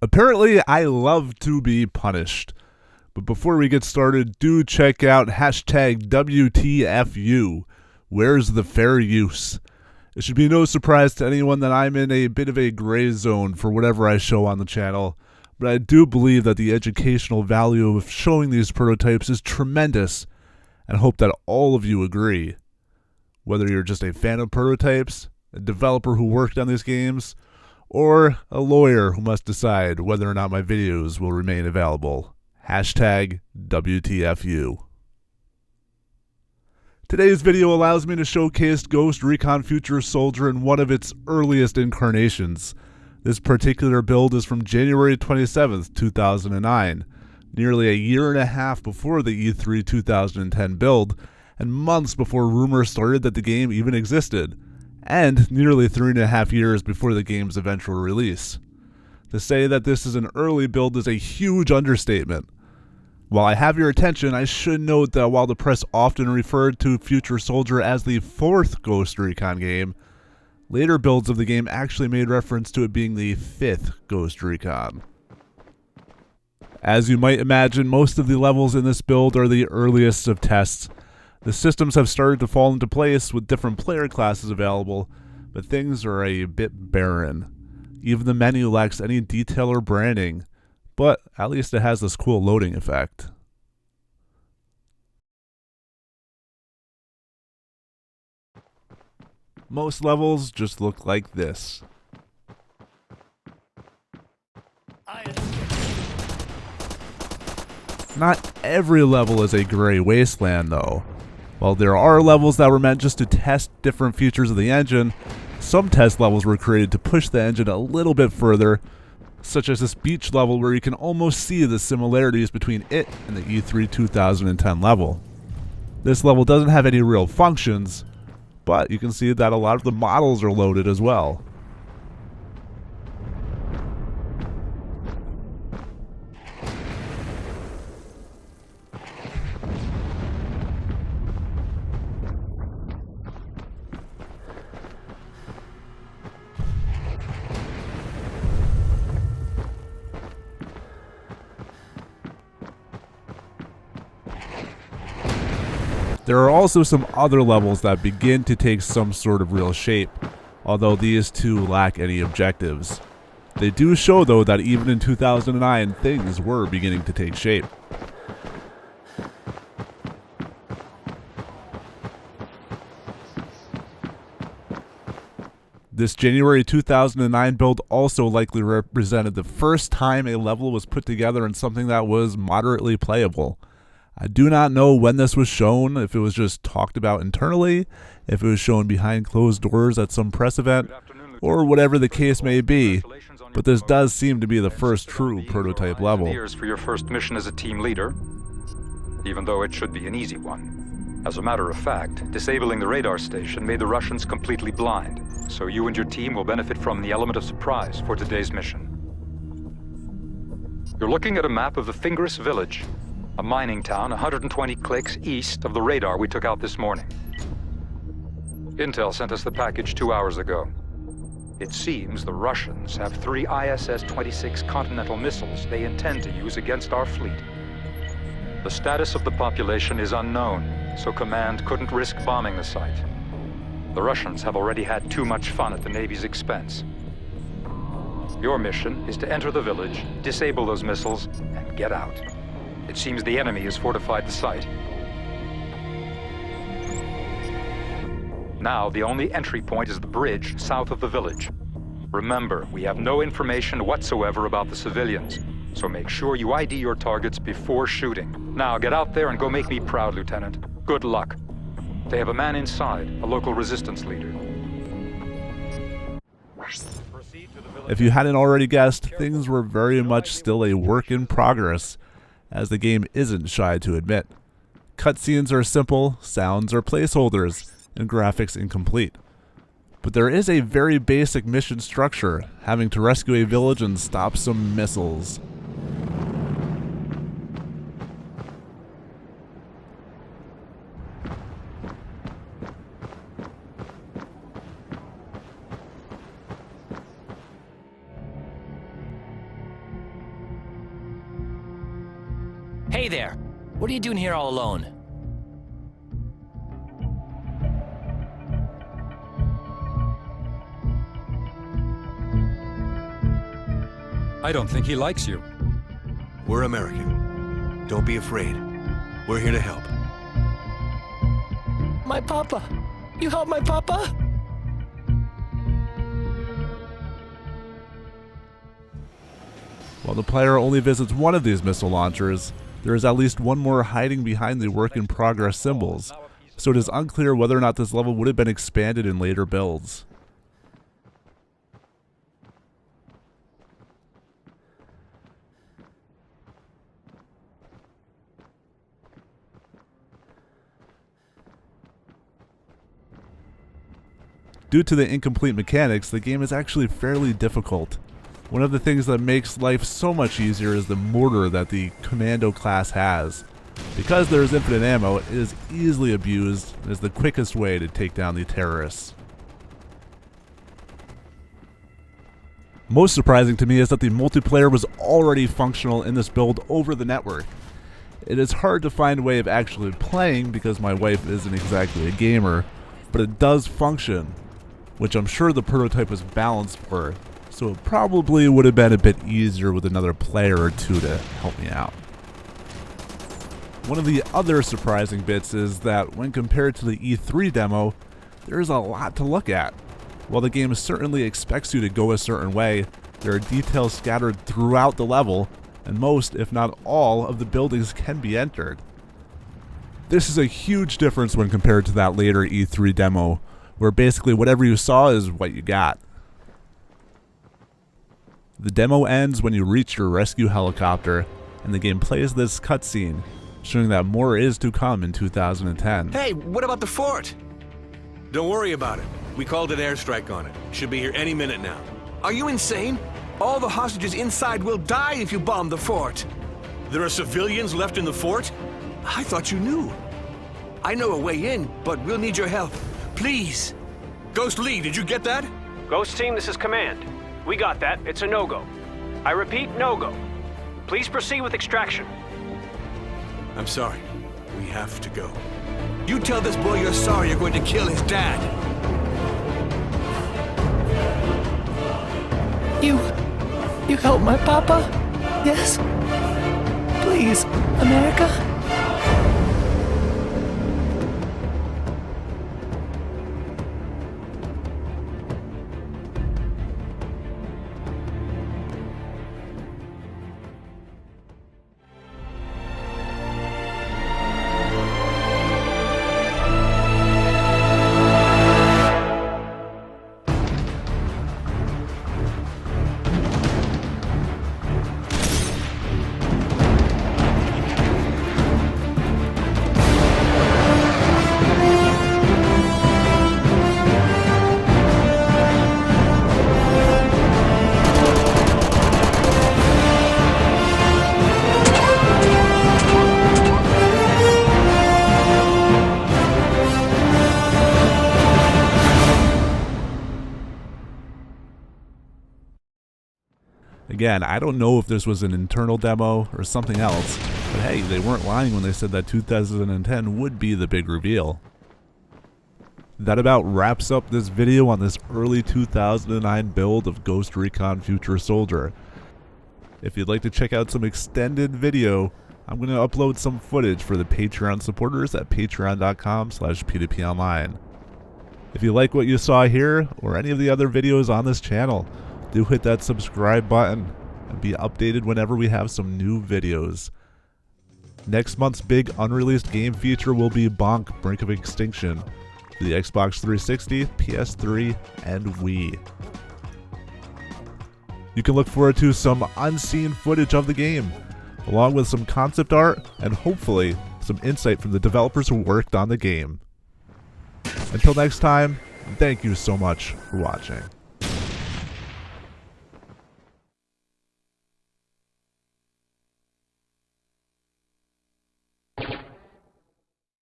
Apparently, I love to be punished. But before we get started, do check out hashtag WTFU. Where's the fair use? It should be no surprise to anyone that I'm in a bit of a gray zone for whatever I show on the channel, but I do believe that the educational value of showing these prototypes is tremendous, and hope that all of you agree. Whether you're just a fan of prototypes, a developer who worked on these games, or a lawyer who must decide whether or not my videos will remain available. Hashtag WTFU. Today's video allows me to showcase Ghost Recon Future Soldier in one of its earliest incarnations. This particular build is from January 27th, 2009, nearly a year and a half before the E3 2010 build, and months before rumors started that the game even existed, and nearly 3.5 years before the game's eventual release. To say that this is an early build is a huge understatement. While I have your attention, I should note that while the press often referred to Future Soldier as the fourth Ghost Recon game, later builds of the game actually made reference to it being the fifth Ghost Recon. As you might imagine, most of the levels in this build are the earliest of tests. The systems have started to fall into place with different player classes available, but things are a bit barren. Even the menu lacks any detail or branding, but at least it has this cool loading effect. Most levels just look like this. Not every level is a gray wasteland though. While there are levels that were meant just to test different features of the engine, some test levels were created to push the engine a little bit further, such as this beach level where you can almost see the similarities between it and the E3 2010 level. This level doesn't have any real functions, but you can see that a lot of the models are loaded as well. There are also some other levels that begin to take some sort of real shape, although these two lack any objectives. They do show though that even in 2009 things were beginning to take shape. This January 2009 build also likely represented the first time a level was put together in something that was moderately playable. I do not know when this was shown, if it was just talked about internally, if it was shown behind closed doors at some press event, or whatever the case may be, but this does seem to be the first true prototype level. For your first mission as a team leader, even though it should be an easy one. As a matter of fact, disabling the radar station made the Russians completely blind, so you and your team will benefit from the element of surprise for today's mission. You're looking at a map of the Fingris village, a mining town 120 clicks east of the radar we took out this morning. Intel sent us the package 2 hours ago. It seems the Russians have 3 ISS-26 Continental missiles they intend to use against our fleet. The status of the population is unknown, so Command couldn't risk bombing the site. The Russians have already had too much fun at the Navy's expense. Your mission is to enter the village, disable those missiles, and get out. It seems the enemy has fortified the site. Now, the only entry point is the bridge south of the village. Remember, we have no information whatsoever about the civilians, so make sure you ID your targets before shooting. Now, get out there and go make me proud, Lieutenant. Good luck. They have a man inside, a local resistance leader. If you hadn't already guessed, things were very much still a work in progress, as the game isn't shy to admit. Cutscenes are simple, sounds are placeholders, and graphics incomplete. But there is a very basic mission structure, having to rescue a village and stop some missiles. Hey there! What are you doing here all alone? I don't think he likes you. We're American. Don't be afraid. We're here to help. My papa! You help my papa? While the player only visits one of these missile launchers, there is at least one more hiding behind the work-in-progress symbols, so it is unclear whether or not this level would have been expanded in later builds. Due to the incomplete mechanics, the game is actually fairly difficult. One of the things that makes life so much easier is the mortar that the Commando class has. Because there is infinite ammo, it is easily abused and is the quickest way to take down the terrorists. Most surprising to me is that the multiplayer was already functional in this build over the network. It is hard to find a way of actually playing because my wife isn't exactly a gamer, but it does function, which I'm sure the prototype was balanced for, so it probably would have been a bit easier with another player or two to help me out. One of the other surprising bits is that when compared to the E3 demo, there's a lot to look at. While the game certainly expects you to go a certain way, there are details scattered throughout the level, and most, if not all, of the buildings can be entered. This is a huge difference when compared to that later E3 demo, where basically whatever you saw is what you got. The demo ends when you reach your rescue helicopter, and the game plays this cutscene, showing that more is to come in 2010. Hey, what about the fort? Don't worry about it. We called an airstrike on it. Should be here any minute now. Are you insane? All the hostages inside will die if you bomb the fort. There are civilians left in the fort? I thought you knew. I know a way in, but we'll need your help. Please. Ghost Lee, did you get that? Ghost Team, this is Command. We got that. It's a no-go. I repeat, no-go. Please proceed with extraction. I'm sorry. We have to go. You tell this boy you're sorry you're going to kill his dad. You help my papa? Yes? Please, America? Again, I don't know if this was an internal demo or something else, but hey, they weren't lying when they said that 2010 would be the big reveal. That about wraps up this video on this early 2009 build of Ghost Recon Future Soldier. If you'd like to check out some extended video, I'm going to upload some footage for the Patreon supporters at patreon.com/p2ponline. If you like what you saw here, or any of the other videos on this channel, do hit that subscribe button and be updated whenever we have some new videos. Next month's big unreleased game feature will be Bonk Brink of Extinction for the Xbox 360, PS3, and Wii. You can look forward to some unseen footage of the game, along with some concept art and hopefully some insight from the developers who worked on the game. Until next time, thank you so much for watching.